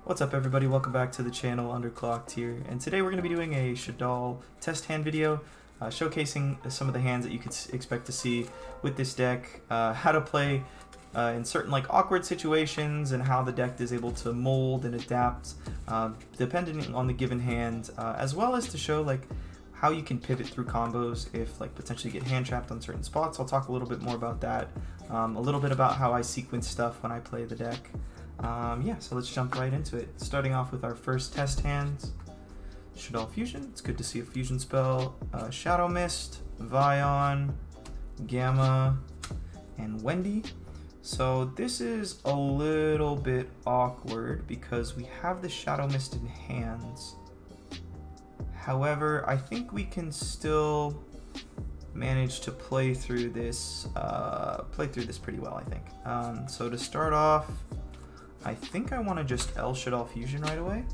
What's up everybody, welcome back to the channel, Underclocked here, and today we're going to be doing a Shaddoll test hand video showcasing some of the hands that you could expect to see with this deck, how to play in certain awkward situations, and how the deck is able to mold and adapt depending on the given hand, as well as to show how you can pivot through combos if potentially get hand trapped on certain spots. I'll talk a little bit more about that, a little bit about how I sequence stuff when I play the deck. Yeah, so let's jump right into it. Starting off with our first test hand, Shaddoll Fusion. It's good to see a fusion spell. Shadow Mist, Vion, Gamma, and Wendy. So this is a little bit awkward because we have the Shadow Mist in hands. However, I think we still manage to play through this pretty well, I think. So to start off, I think I want to just Shaddoll Fusion right away.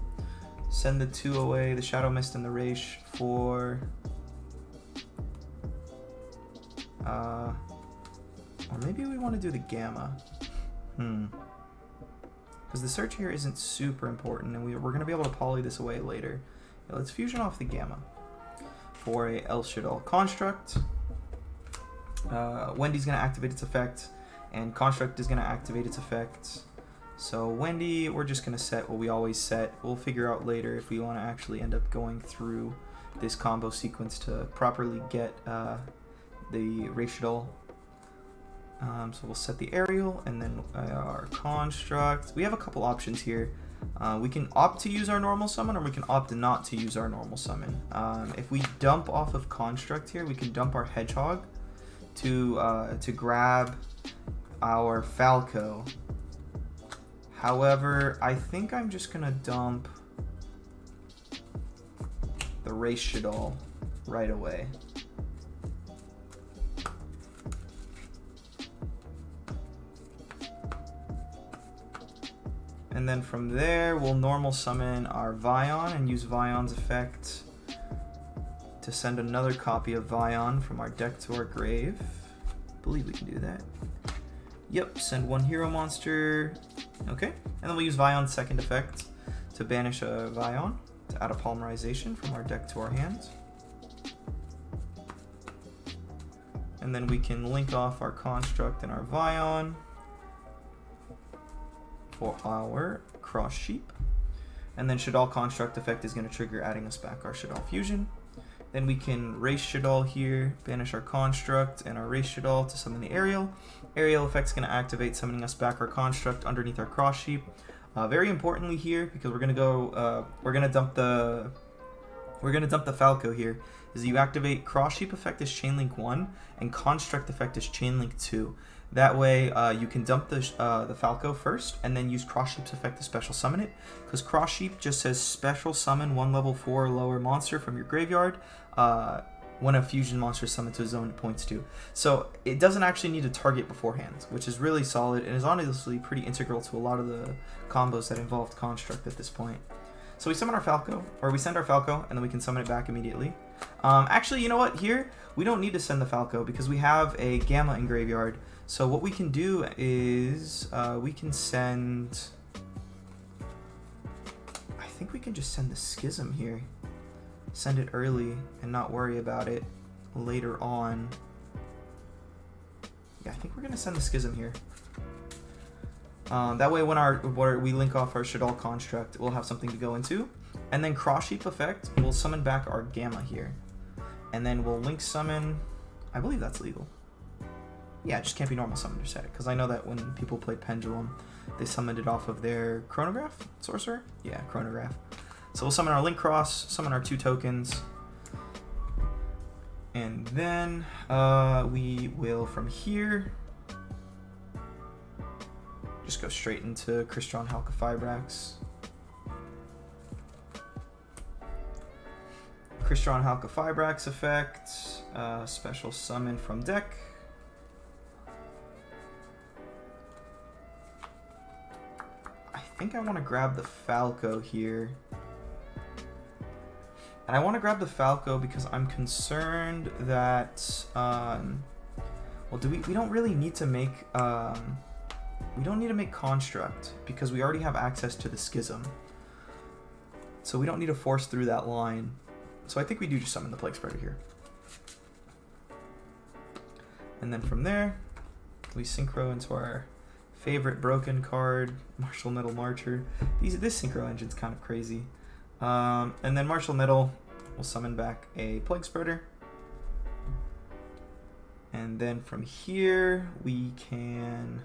Send the two away, the Shadow Mist and the Raish for... or maybe we want to do the Gamma. Because the search here isn't super important, and we're going to be able to poly this away later. Yeah, let's Fusion off the Gamma for a Shaddoll Construct. Wendy's going to activate its effect, and Construct is going to activate its effect. So Wendy, we're just going to set what we always set. We'll figure out later if we want to actually end up going through this combo sequence to properly get the Shaddoll. So we'll set the aerial and then our construct. We have a couple options here. We can opt to use our normal summon, or we can opt not to use our normal summon. If we dump off of construct here, we can dump our hedgehog to grab our Falco. However, I think I'm just gonna dump the Shaddoll right away. And then from there, we'll normal summon our Vion and use Vion's effect to send another copy of Vion from our deck to our grave. I believe we can do that. Yep, send one hero monster. Okay, and then we'll use Vion's second effect to banish a Vion to add a polymerization from our deck to our hands. And then we can link off our construct and our Vion for our cross sheep. And then Shaddoll Construct effect is going to trigger adding us back our Shaddoll Fusion. Then we can race Shaddoll here, banish our construct and our race Shaddoll to summon the aerial. Aerial effect's going to activate, summoning us back our construct underneath our cross sheep. Very importantly here, because we're going to dump the Falco here, is you activate cross sheep effect as chain link 1 and construct effect as chain link 2. That way you can dump the Falco first and then use cross sheep's effect to special summon it, because cross sheep just says special summon 1 level 4 or lower monster from your graveyard when a fusion monster is summoned to a zone it points to. So it doesn't actually need to target beforehand, which is really solid and is honestly pretty integral to a lot of the combos that involved construct at this point. So we summon our Falco, or we send our Falco, and then we can summon it back immediately. Actually, you know what? Here, we don't need to send the Falco because we have a Gamma in graveyard. So what we can do is we can send... I think we can just send the Schism here. Send it early and not worry about it later on. Yeah, I think we're going to send the Schism here. That way when we link off our Shaddoll Construct, we'll have something to go into. And then cross sheep effect, we'll summon back our Gamma here. And then we'll link summon... I believe that's legal. Yeah, it just can't be normal summon to set it, because I know that when people play Pendulum, they summoned it off of their Chronograph Sorcerer? Yeah, Chronograph. So we'll summon our Link Cross, summon our 2 tokens, and then we will, from here, just go straight into Crystron Halqifibrax. Crystron Halqifibrax effect, special summon from deck. I think I want to grab the Falco here. And I want to grab the Falco because I'm concerned that, well, we don't really need to make we don't need to make construct because we already have access to the schism. So we don't need to force through that line. So I think we do just summon the Plague Spreader here. And then from there, we synchro into our favorite broken card, Martial Nettle Marcher. This synchro engine's kind of crazy. And then Martial Nettle will summon back a Plague Spreader. And then from here, we can...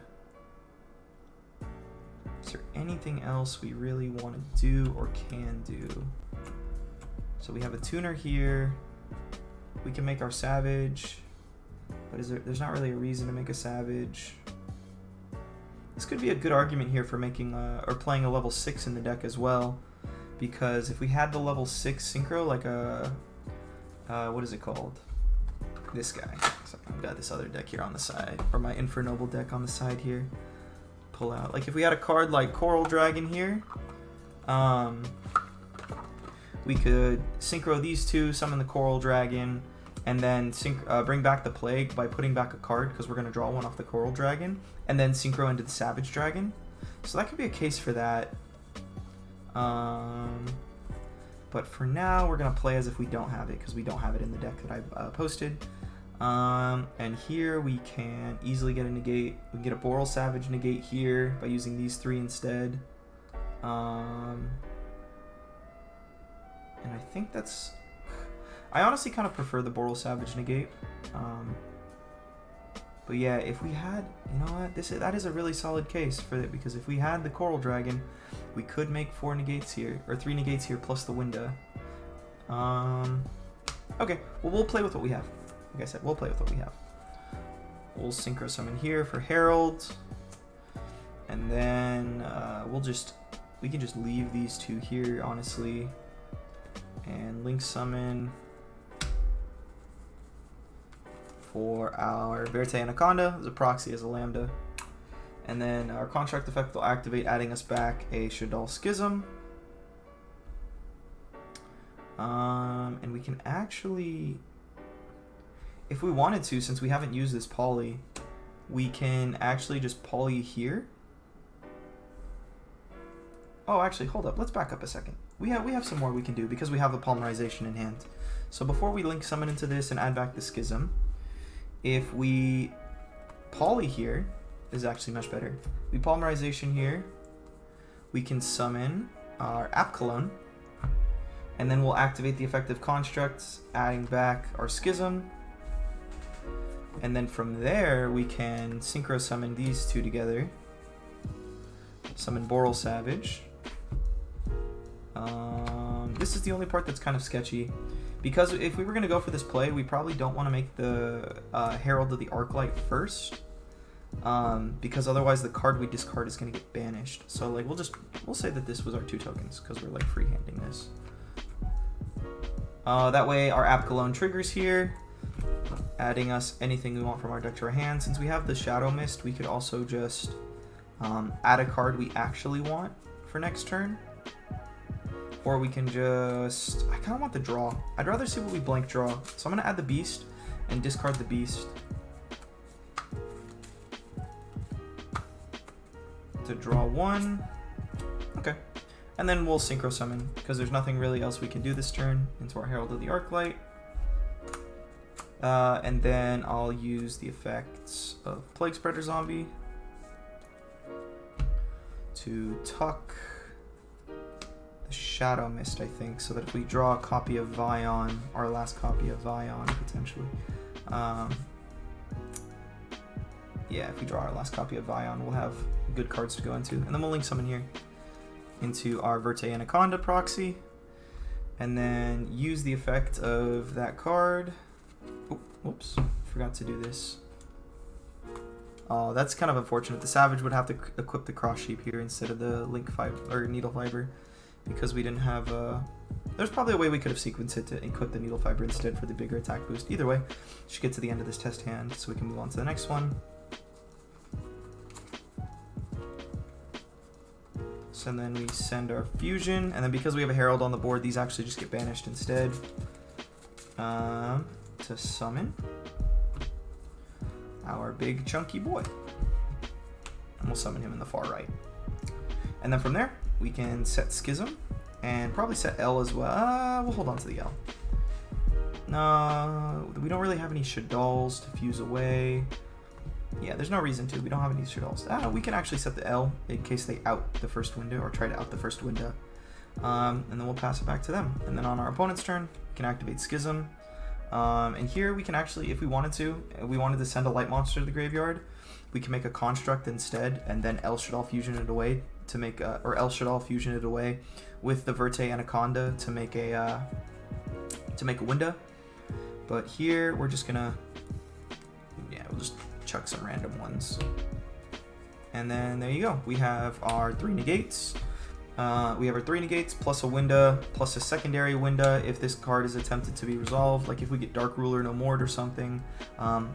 Is there anything else we really want to do or can do? So we have a tuner here. We can make our Savage. But there's not really a reason to make a Savage. This could be a good argument here for making or playing a level 6 in the deck as well. Because if we had the level 6 synchro, like what is it called? This guy. So I've got this other deck here on the side, or my Infernoble deck on the side here. Pull out. Like if we had a card like Coral Dragon here, we could synchro these two, summon the Coral Dragon, and then bring back the Plague by putting back a card because we're going to draw one off the Coral Dragon, and then synchro into the Savage Dragon. So that could be a case for that. But for now, we're going to play as if we don't have it because we don't have it in the deck that I've posted. And here we can easily get a negate. We can get a Boral Savage negate here by using these three instead. And I think that's... I honestly kind of prefer the Boral Savage negate. But yeah, if we had... You know what? That is a really solid case for it, because if we had the Coral Dragon, we could make 4 negates here, or 3 negates here plus the Winda. Okay, well, we'll play with what we have. Like I said, we'll play with what we have. We'll synchro summon here for Herald. And then we can just leave these two here, honestly. And link summon for our Verte Anaconda as a proxy, as a Lambda. And then our construct effect will activate, adding us back a Shaddoll Schism. And we can actually... If we wanted to, since we haven't used this poly, we can actually just poly here. Oh, actually, hold up. Let's back up a second. We have some more we can do because we have the polymerization in hand. So before we link summon into this and add back the schism, if we poly here, this is actually much better. We polymerization here, we can summon our App Cologne, and then we'll activate the effective constructs, adding back our schism. And then from there, we can synchro summon these two together. Summon Boral Savage. This is the only part that's kind of sketchy. Because if we were going to go for this play, we probably don't want to make the Herald of the Arclight first. Because otherwise the card we discard is going to get banished. So like we'll say that this was our 2 tokens because we're like freehanding this. That way our App Cologne triggers here, adding us anything we want from our deck to our hand. Since we have the Shadow Mist, we could also just add a card we actually want for next turn. Or we can just... I kind of want the draw. I'd rather see what we blank draw. So I'm going to add the Beast and discard the Beast to draw 1. Okay. And then we'll synchro summon because there's nothing really else we can do this turn into our Herald of the Arclight. And then I'll use the effects of Plague Spreader Zombie to tuck the Shadow Mist, I think, so that if we draw a copy of Vion, our last copy of Vion, potentially. Yeah, if we draw our last copy of Vion, we'll have good cards to go into. And then we'll link summon here into our Verte Anaconda proxy. And then use the effect of that card. Oh, whoops, forgot to do this. Oh, that's kind of unfortunate. The Savage would have to equip the Cross Sheep here instead of the Link Fiber or Needle Fiber, because we didn't have. There's probably a way we could have sequenced it to equip the Needle Fiber instead for the bigger attack boost. Either way, should get to the end of this test hand so we can move on to the next one. So then we send our Fusion, and then because we have a Herald on the board, these actually just get banished instead. To summon our big chunky boy. And we'll summon him in the far right. And then from there, we can set Schism and probably set L as well. We'll hold on to the L. No, we don't really have any Shaddolls to fuse away. Yeah, there's no reason to. We don't have any Shaddolls. We can actually set the L in case they out the first Winda or try to out the first Winda. And then we'll pass it back to them. And then on our opponent's turn, we can activate Schism. And here we can actually, if we wanted to send a light monster to the graveyard, we can make a construct instead, and then L Shaddoll fusion it away to make or L Shaddoll fusion it away with the Verte Anaconda to make a Winda. But here we're just gonna, we'll just chuck some random ones. And then there you go. We have our 3 negates. We have our 3 negates plus a Winda plus a secondary Winda if this card is attempted to be resolved. Like if we get Dark Ruler No More or something,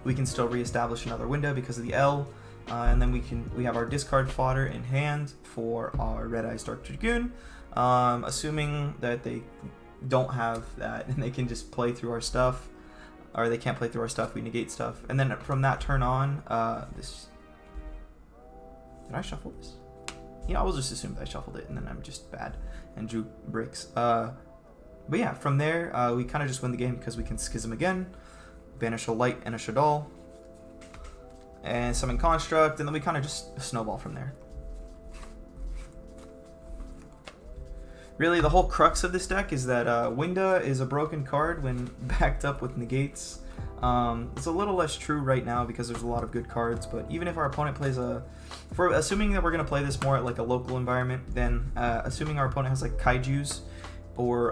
we can still reestablish another Winda because of the L. And then we have our discard fodder in hand for our Red Eyes Dark Dragoon. Assuming that they don't have that and they can just play through our stuff, or they can't play through our stuff, we negate stuff. And then from that turn on, did I shuffle this? Yeah, I will just assume that I shuffled it and then I'm just bad and drew bricks. But yeah, from there, we kind of just win the game because we can Schism again, banish a light and a Shaddoll, and summon Construct, and then we kind of just snowball from there. Really, the whole crux of this deck is that Winda is a broken card when backed up with negates. It's a little less true right now because there's a lot of good cards, but even if our opponent plays assuming that we're going to play this more at like a local environment, then assuming our opponent has like Kaijus or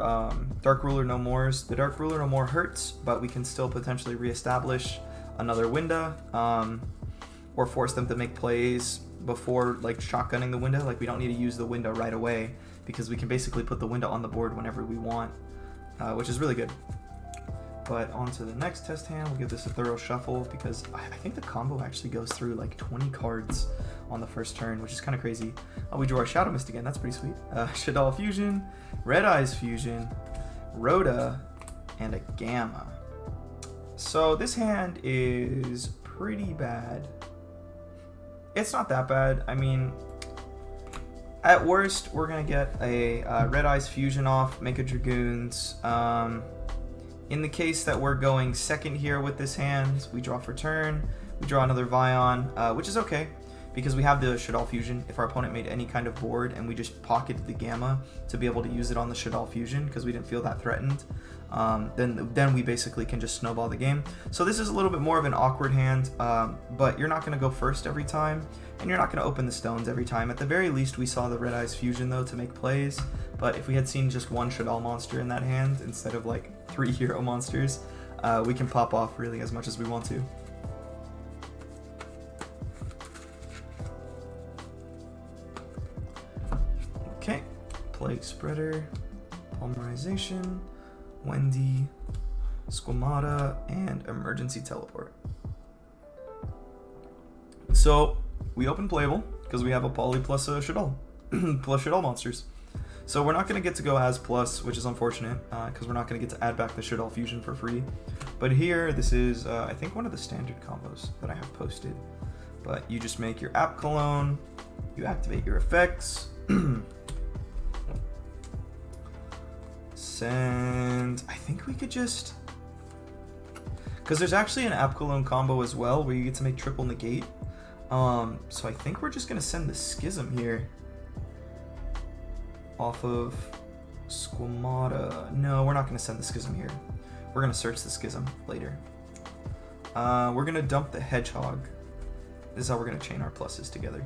Dark Ruler No Mores, the Dark Ruler No More hurts, but we can still potentially reestablish another Winda, or force them to make plays before like shotgunning the Winda. Like we don't need to use the Winda right away, because we can basically put the Winda on the board whenever we want, which is really good. But on to the next test hand, we'll give this a thorough shuffle, because I think the combo actually goes through like 20 cards on the first turn, which is kind of crazy. We drew our Shadow Mist again, that's pretty sweet. Shaddoll Fusion, Red Eyes Fusion, Rhoda, and a Gamma. So this hand is pretty bad. It's not that bad. I mean, at worst, we're going to get a Red Eyes Fusion off, make a Dragoons. In the case that we're going second here with this hand, we draw for turn, we draw another Vion, which is okay, because we have the Shaddoll Fusion. If our opponent made any kind of board and we just pocketed the Gamma to be able to use it on the Shaddoll Fusion because we didn't feel that threatened, then we basically can just snowball the game. So this is a little bit more of an awkward hand, but you're not going to go first every time, and you're not going to open the stones every time. At the very least, we saw the Red Eyes Fusion, though, to make plays, but if we had seen just one Shaddoll monster in that hand instead of like 3 hero monsters, we can pop off really as much as we want to. Okay, Plague Spreader, Polymerization, Wendy, Squamata, and Emergency Teleport. So we open playable because we have a Poly plus a Shaddoll, plus Shaddoll monsters. So we're not going to get to go as plus, which is unfortunate, because we're not going to get to add back the Shaddoll Fusion for free. But here, this is, I think, one of the standard combos that I have posted. But you just make your app cologne, you activate your effects, send, I think we could just, because there's actually an app cologne combo as well, where you get to make triple negate. So I think we're just going to send the Schism here. Off of Squamata. No, we're not going to send the Schism here. We're going to search the Schism later. We're going to dump the Hedgehog. This is how we're going to chain our pluses together.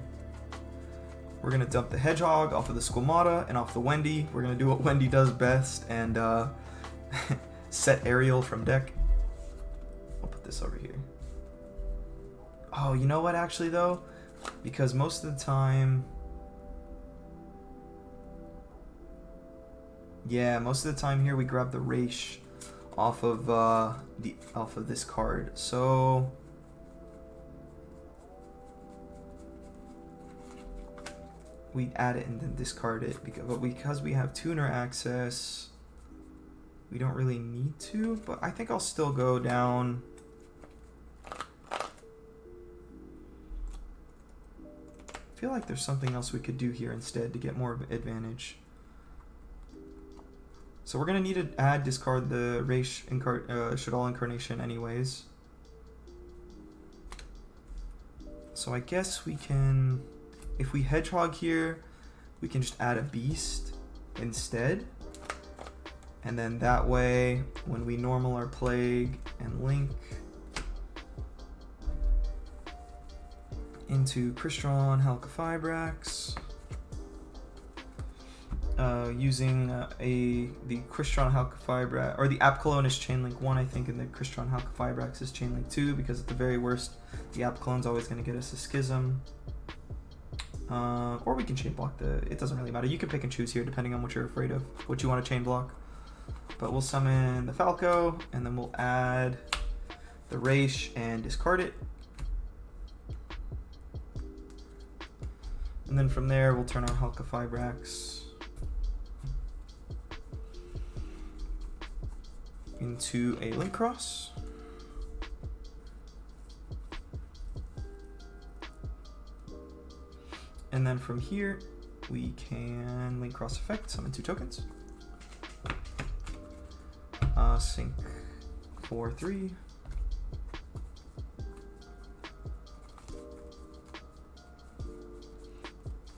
We're going to dump the Hedgehog off of the Squamata and off the Wendy. We're going to do what Wendy does best and set Ariel from deck. I'll put this over here. Oh, you know what actually though? Because most of the time... Yeah, most of the time here we grab the Raish off of this card. So we add it and then discard it because we have tuner access, we don't really need to, but I think I'll still go down. feel like there's something else we could do here instead to get more of an advantage. So we're going to need to discard the Shaddoll incarnation anyways. So I guess we can, if we hedgehog here, we can just add a beast instead. And then that way, when we normal our plague and link into Crystron Halqifibrax, using the Crystron Halqifibrax, or the Apclone is chainlink 1, I think, and the Crystron Halqifibrax is chainlink 2, because at the very worst, the Apclone's always going to get us a Schism. Or we can chain block it doesn't really matter. You can pick and choose here depending on what you're afraid of, what you want to chain block. But we'll summon the Falco, and then we'll add the Raish and discard it. And then from there, we'll turn our Halqifibrax into a Link Cross. And then from here, we can Link Cross effect, summon 2 tokens. Sync 4/3.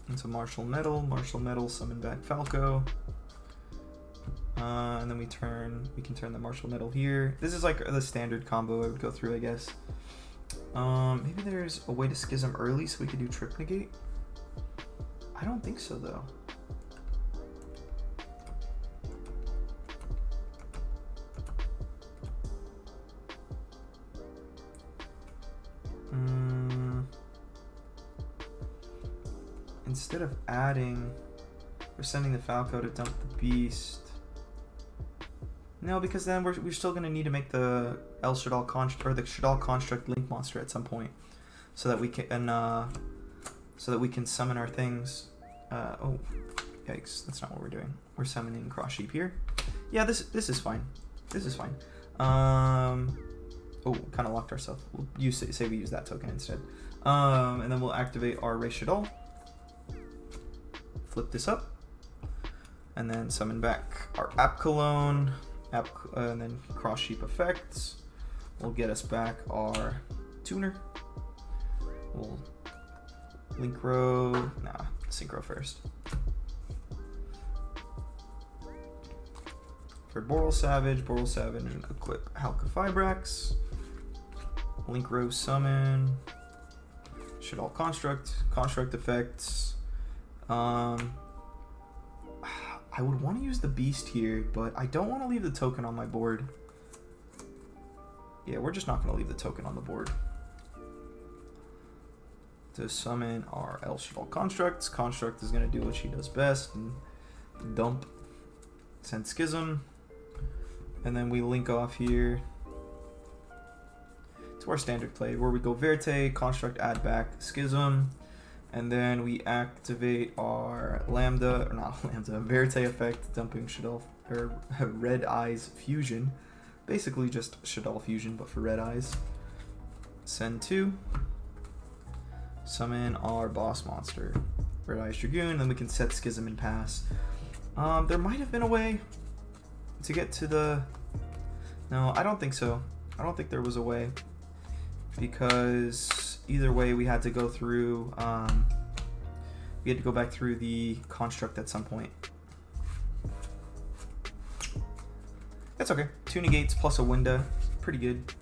Into Martial Metal, summon back Falco. And then we can turn the Martial Metal here. This is like the standard combo I would go through, I guess. Maybe there's a way to Schism early so we could do Trip Negate. I don't think so though. Instead of adding, we're sending the Falco to dump the Beast. No, because then we're still going to need to make the Shaddoll construct, or the Shaddoll construct Link monster at some point, so that we can summon our things. Oh, yikes! That's not what we're doing. We're summoning Cross Sheep here. Yeah, this is fine. This is fine. Oh, kind of locked ourselves. We'll say we use that token instead. And then we'll activate our Ray Shaddoll. Flip this up, and then summon back our Apclone, and then Cross Sheep effects will get us back our Tuner. We'll Synchro first. For Boral Savage, and equip Halqifibrax. Linkrow summon, Shaddoll construct effects. I would want to use the Beast here, but I don't want to leave the token on my board. Yeah, we're just not going to leave the token on the board. To summon our Shaddoll constructs. Construct is going to do what she does best and dump, send Schism, and then we link off here to our standard play where we go Verte, construct, add back, Schism. And then we activate our Verte effect, dumping Shaddoll, or Red Eyes Fusion. Basically just Shaddoll Fusion, but for Red Eyes. Send 2. Summon our boss monster, Red Eyes Dragoon, then we can set Schism and pass. There might have been a way to get to the... No, I don't think so. I don't think there was a way. Because either way, we had to go through, we had to go back through the construct at some point. That's okay. 2 negates plus a Winda, pretty good.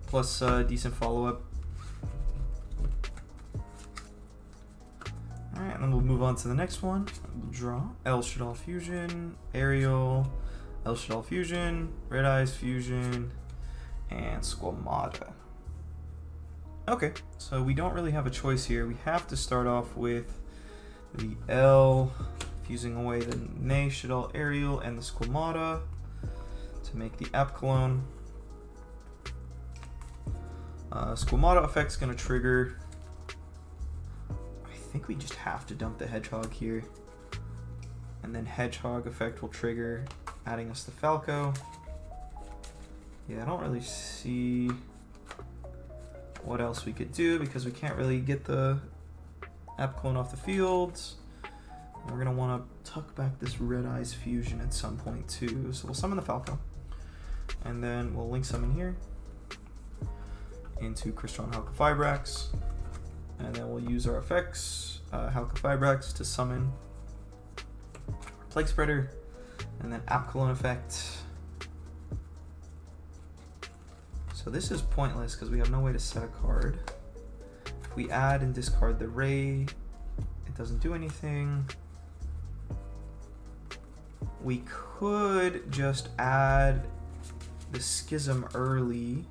Plus decent follow-up. Alright, and then we'll move on to the next one. Draw. Shaddoll Fusion, Aerial, Shaddoll Fusion, Red Eyes Fusion, and Squamata. Okay, so we don't really have a choice here. We have to start off with the L, fusing away the Ne, Shaddoll, Aerial, and the Squamata to make the Apclone. Squamata effect's gonna trigger. I think we just have to dump the Hedgehog here. And then Hedgehog effect will trigger, adding us the Falco. Yeah, I don't really see what else we could do because we can't really get the App clone off the field. And we're going to want to tuck back this Red Eyes Fusion at some point too. So we'll summon the Falco. And then we'll link summon here into Crystron Halqifibrax. And then we'll use our effects, Halqifibrax, to summon Plague Spreader. And then App Clone effect. So this is pointless because we have no way to set a card. If we add and discard the Ray, it doesn't do anything. We could just add the Schism early.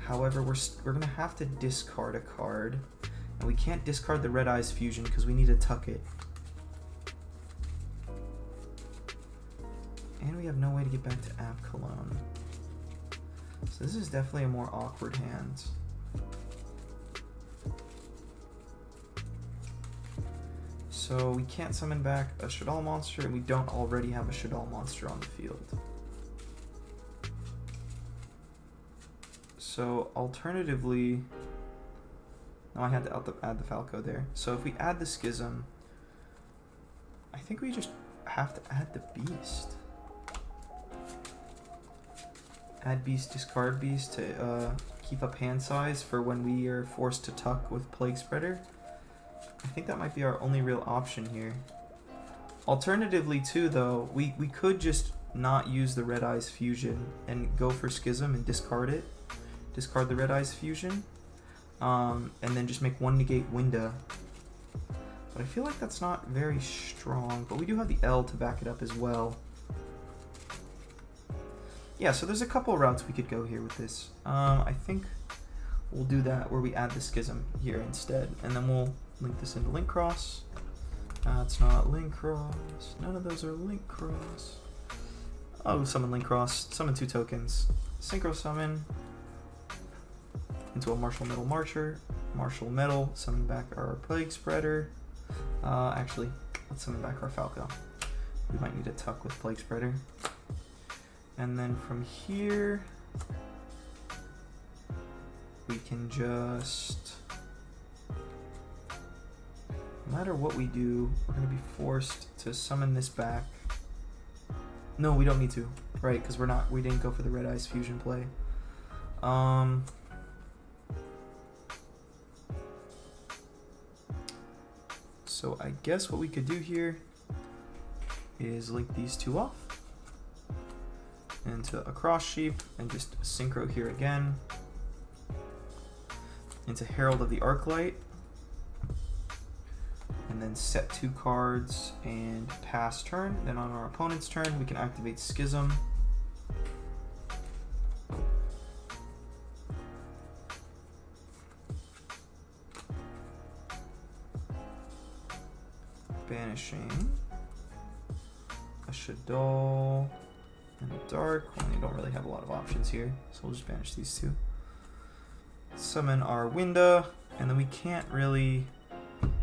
However, we're gonna have to discard a card, and we can't discard the Red Eyes Fusion because we need to tuck it. And we have no way to get back to App Cologne. So this is definitely a more awkward hand. So we can't summon back a Shaddoll monster, and we don't already have a Shaddoll monster on the field. So alternatively, no, I had to add the Falco there. So if we add the Schism, I think we just have to add the Beast. Add Beast, discard Beast to keep up hand size for when we are forced to tuck with Plague Spreader. I think that might be our only real option here. Alternatively too though, we could just not use the Red Eyes Fusion and go for Schism and discard it. Discard the Red Eyes Fusion. And then just make one negate Winda. But I feel like that's not very strong, but we do have the L to back it up as well. Yeah, so there's a couple routes we could go here with this. I think we'll do that where we add the Schism here instead, and then we'll link this into Link Cross. It's not Link Cross. None of those are Link Cross. Oh, summon Link Cross. Summon 2 tokens. Synchro summon into a Martial Metal Marcher. Martial Metal. Summon back our Plague Spreader. Actually, let's summon back our Falco. We might need to tuck with Plague Spreader. And then from here, we can just, no matter what we do, we're going to be forced to summon this back. No, we don't need to, right? Because we didn't go for the Red Eyes Fusion play. So I guess what we could do here is link these 2 off into a Cross Sheep and just synchro here again into Herald of the Arclight, and then set 2 cards and pass turn. Then on our opponent's turn we can activate Schism, banishing a Shaddoll and a Dark. Well, you don't really have a lot of options here, so we'll just banish these 2. Summon our Winda, and then we can't really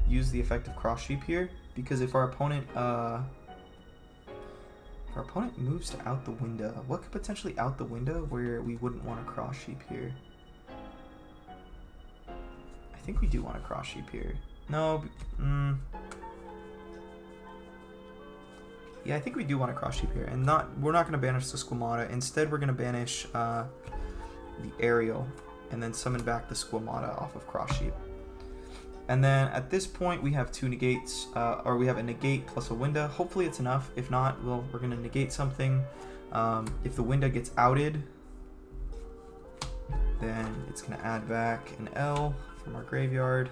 use the effect of Cross Sheep here, because if our opponent moves to out the Winda, what could potentially out the Winda where we wouldn't want a Cross Sheep here? I think we do want a Cross Sheep here. No, yeah, I think we do want a Cross Sheep here, and we're not going to banish the Squamata. Instead, we're going to banish the Aerial, and then summon back the Squamata off of Cross Sheep. And then at this point, we have 2 negates, or we have a negate plus a Winda. Hopefully it's enough. If not, well, we're going to negate something. If the Winda gets outed, then it's going to add back an L from our graveyard.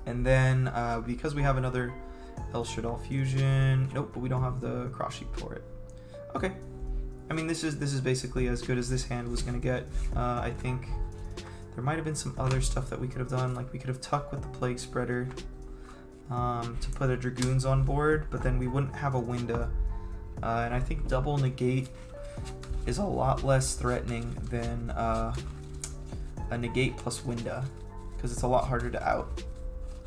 And then because we have another El Shaddoll Fusion. Nope, but we don't have the Cross Sheep for it. Okay. I mean, this is basically as good as this hand was going to get. I think there might have been some other stuff that we could have done. Like we could have tucked with the Plague Spreader to put a Dragoons on board, but then we wouldn't have a Winda. And I think double negate is a lot less threatening than a negate plus Winda, because it's a lot harder to out.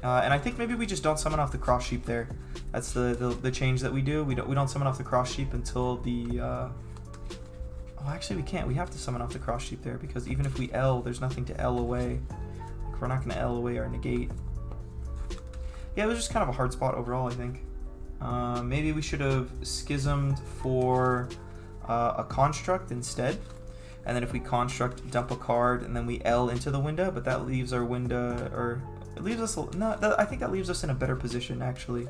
And I think maybe we just don't summon off the Cross Sheep there. That's the change that we do. We don't summon off the Cross Sheep until the. Oh, actually we can't. We have to summon off the Cross Sheep there, because even if we L, there's nothing to L away. We're not going to L away our negate. Yeah, it was just kind of a hard spot overall, I think. Maybe we should have schismed for a construct instead. And then if we construct, dump a card, and then we L into the Winda, but that leaves our Winda, or it leaves us, I think that leaves us in a better position, actually.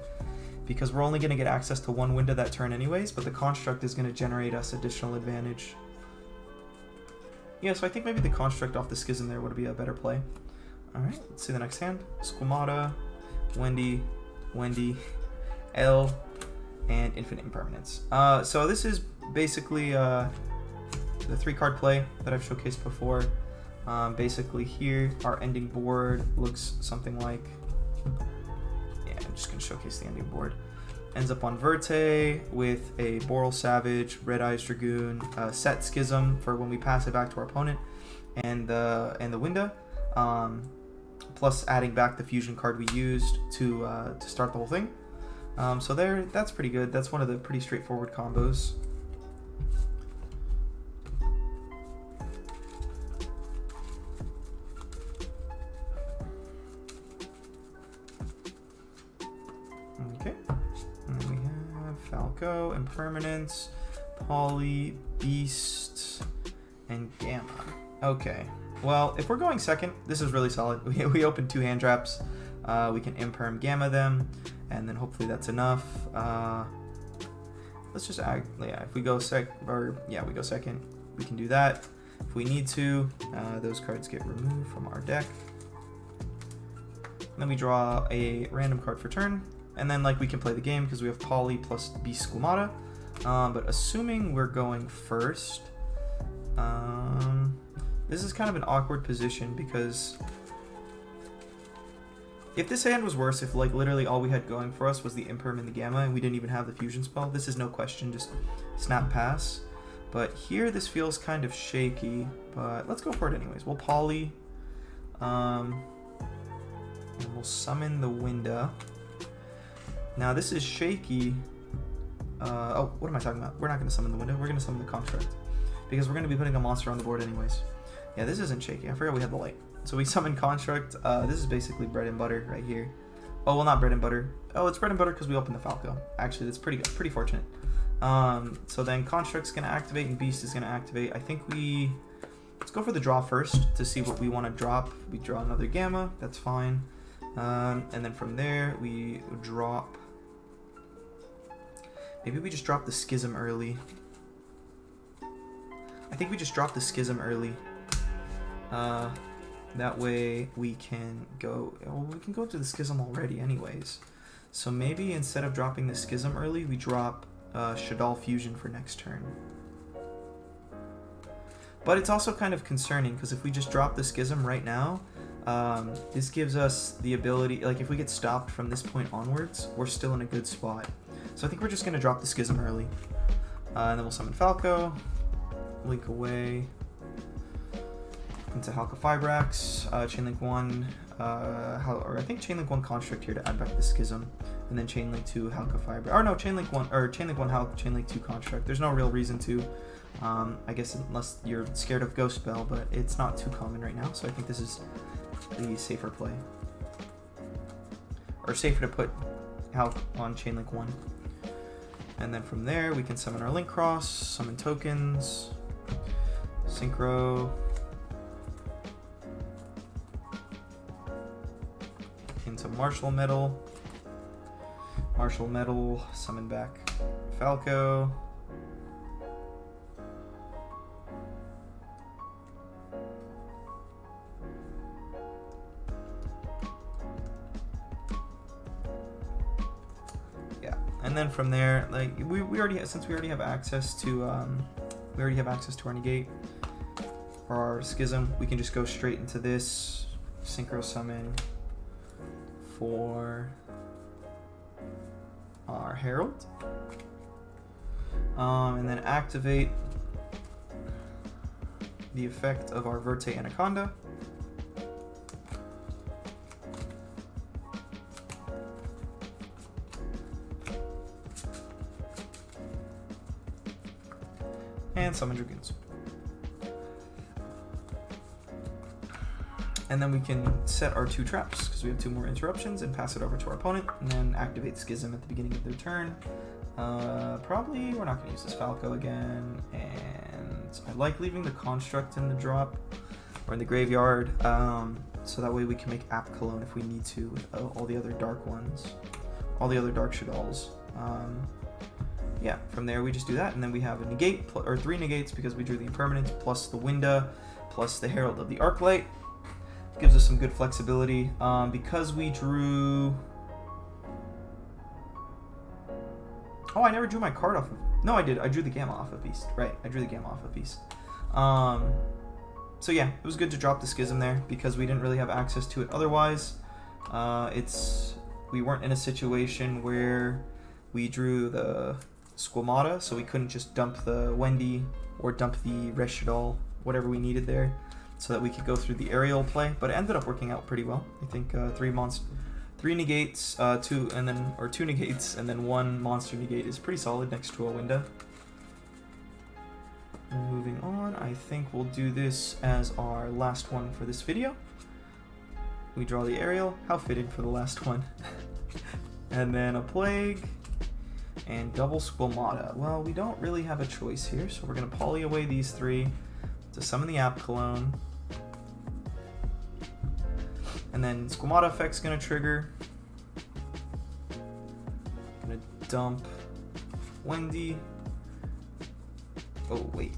Because we're only going to get access to one Winda that turn anyways, but the construct is going to generate us additional advantage. Yeah, so I think maybe the construct off the schism there would be a better play. Alright, let's see the next hand. Squamata, Wendy, L, and Infinite Impermanence. So this is basically the 3-card play that I've showcased before. Basically here, our ending board looks something like... Yeah, I'm just going to showcase the ending board. Ends up on Verte with a Boral Savage, Red Eyes Dragoon, set Schism for when we pass it back to our opponent, and the Winda, plus adding back the fusion card we used to start the whole thing. So that's pretty good. That's one of the pretty straightforward combos. Okay. And we have Falco, Impermanence, Poly, Beast, and Gamma. Okay. Well, if we're going second, this is really solid. We open 2 hand traps. We can Imperm Gamma them, and then hopefully that's enough. Let's just act. Yeah, if we go we go second. We can do that. If we need to, those cards get removed from our deck. Then we draw a random card for turn, and then we can play the game because we have Poly plus Beast Squamata. But assuming we're going first, this is kind of an awkward position because if this hand was worse, if literally all we had going for us was the Imperm and the Gamma and we didn't even have the fusion spell, this is no question, just snap pass. But here this feels kind of shaky, but let's go for it anyways. We'll Poly, and we'll summon the Winda. Now this is shaky. Oh, what am I talking about? We're not going to summon the Winda, we're going to summon the construct. Because we're going to be putting a monster on the board anyways. Yeah, this isn't shaky. I forgot we had the light. So we summon construct. This is basically bread and butter right here. Oh, well, not bread and butter. Oh, it's bread and butter because we opened the Falco. Actually, that's pretty good. Pretty fortunate. So then construct's going to activate and beast is going to activate. I think let's go for the draw first to see what we want to drop. We draw another Gamma. That's fine. And then from there, we drop... Maybe we just drop the Schism early. I think we just drop the Schism early. That way we can go... Well, we can go to the Schism already anyways. So maybe instead of dropping the Schism early, we drop Shaddoll Fusion for next turn. But it's also kind of concerning, because if we just drop the Schism right now, this gives us the ability... if we get stopped from this point onwards, we're still in a good spot. So I think we're just going to drop the Schism early. And then we'll summon Falco, link away into Halka Fibrax, Chainlink 1, or I think Chainlink 1 Construct here to add back the Schism, and then Chainlink 2 Halka Fibrax, or no, Chainlink 1 Halka, Chainlink 2 Construct. There's no real reason to, I guess unless you're scared of Ghost Spell, but it's not too common right now, so I think this is the safer play. Or safer to put Halka on Chainlink 1. And then from there, we can summon our Link Cross, summon tokens, Synchro, into Martial Metal, summon back Falco, and then from there, we already have access to our negate or our Schism, we can just go straight into this Synchro Summon for our Herald, and then activate the effect of our Verte Anaconda. And summon Dragoons. And then we can set our 2 traps, because we have 2 more interruptions, and pass it over to our opponent, and then activate Schism at the beginning of their turn. Probably we're not going to use this Falco again, and I like leaving the Construct in the drop, or in the graveyard, so that way we can make App Cologne if we need to with all the other dark ones, all the other dark Shaddolls. Yeah, from there we just do that, and then we have a negate, or 3 negates because we drew the impermanence, plus the Winda, plus the Herald of the Arclight. Gives us some good flexibility. Because we drew... Oh, I never drew my card off of... No, I did. I drew the Gamma off of Beast. Right, I drew the Gamma off of Beast. So yeah, it was good to drop the Schism there because we didn't really have access to it otherwise. We weren't in a situation where we drew the Squamata, so we couldn't just dump the Wendy or dump the Shaddoll, whatever we needed there, so that we could go through the aerial play. But it ended up working out pretty well. I think 3 negates, 2 negates, and then 1 monster negate is pretty solid next to a Winda. Moving on, I think we'll do this as our last one for this video. We draw the aerial. How fitting for the last one. And then a Plague. And double Squamata. Well, we don't really have a choice here, so we're going to poly away these 3 to summon the App Cologne. And then Squamata effect's going to trigger. Going to dump Wendy. Oh, wait.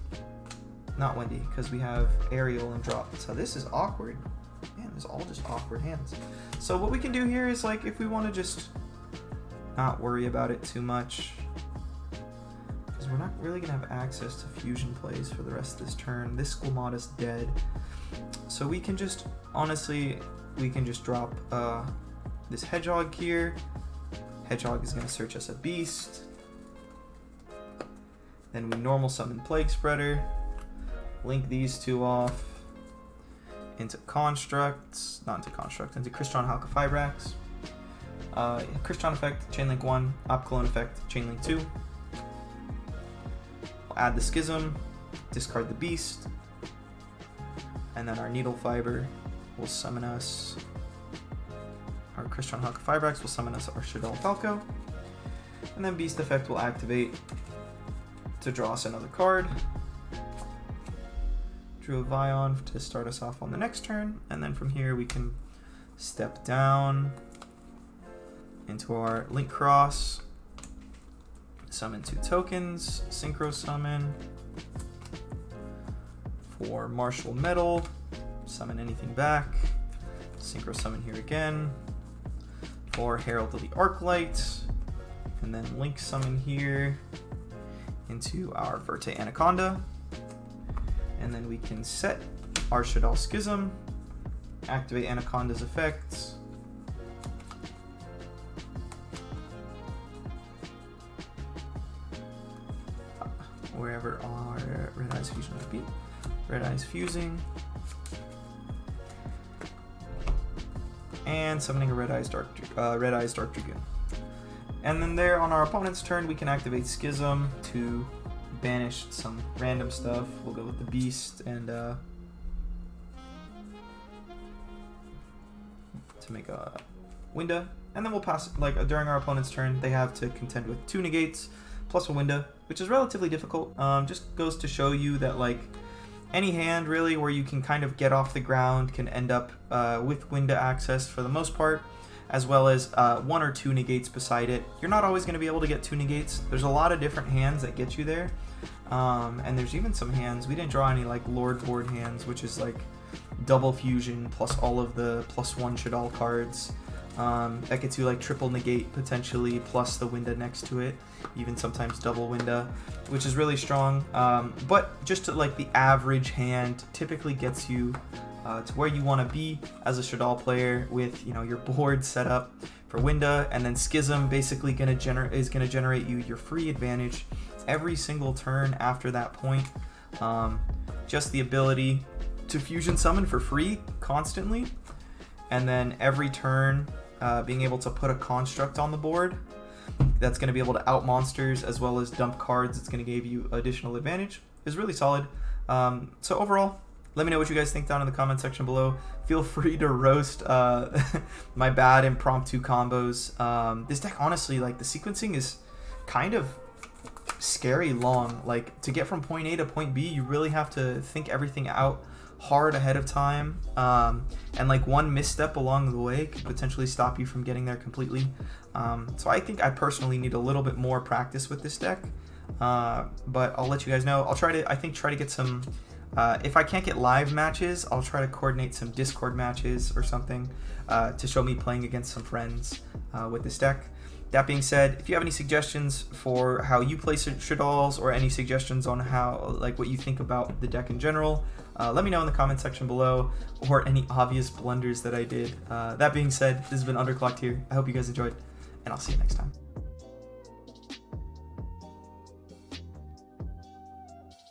Not Wendy, because we have aerial and drop. So this is awkward. Man, this is all just awkward hands. So what we can do here is, like, if we want to just not worry about it too much, because we're not really going to have access to fusion plays for the rest of this turn. This Squamata's dead. So we can just, honestly, we can just drop this Hedgehog here. Hedgehog is going to search us a Beast. Then we normal summon Plague Spreader. Link these 2 off into Constructs, not into Construct, into Crystron Halqifibrax. Crystron effect, Chainlink 1, App Cologne effect, Chainlink 2. We'll add the Schism, discard the Beast, and then our Needle Fiber will summon us, our Crystron Halqifibrax will summon us our Shaddoll Falco, and then Beast effect will activate to draw us another card. Drew a Vion to start us off on the next turn, and then from here we can step down into our Link Cross, summon 2 tokens, Synchro Summon for Martial Metal, summon anything back, Synchro Summon here again for Herald of the Arclight, and then Link Summon here into our Verte Anaconda, and then we can set our Shaddoll Schism, activate Anaconda's effects, wherever our Red Eyes Fusion would be. Red Eyes fusing, and summoning a Red Eyes Dark Dragoon. And then there on our opponent's turn, we can activate Schism to banish some random stuff. We'll go with the Beast and to make a Winda. And then we'll pass, like, during our opponent's turn, they have to contend with 2 negates plus a Winda, which is relatively difficult. Just goes to show you that, like, any hand really where you can kind of get off the ground can end up with Winda access for the most part, as well as 1 or 2 negates beside it. You're not always going to be able to get 2 negates. There's a lot of different hands that get you there. And there's even some hands, we didn't draw any like Lord board hands, which is like double fusion plus all of the +1 Shaddoll cards. That gets you like triple negate potentially, plus the Winda next to it, even sometimes double Winda, which is really strong. But just to, like, the average hand typically gets you to where you want to be as a Shaddoll player with, you know, your board set up for Winda, and then Schism basically is gonna generate you your free advantage every single turn after that point. Just the ability to fusion summon for free constantly, and then every turn being able to put a construct on the board that's going to be able to out monsters as well as dump cards. It's going to give you additional advantage is really solid. So overall, Let me know what you guys think down in the comment section below. Feel free to roast my bad impromptu combos. This deck, honestly, like, the sequencing is kind of scary long. Like, to get from point A to point B, you really have to think everything out hard ahead of time. And like one misstep along the way could potentially stop you from getting there completely. So I think I personally need a little bit more practice with this deck. But I'll let you guys know. I'll try to get some, if I can't get live matches, I'll try to coordinate some Discord matches or something to show me playing against some friends with this deck. That being said, if you have any suggestions for how you play Shaddolls or any suggestions on how, like, what you think about the deck in general, let me know in the comment section below, or any obvious blunders that I did. That being said, this has been Underclocked here. I hope you guys enjoyed, and I'll see you next time.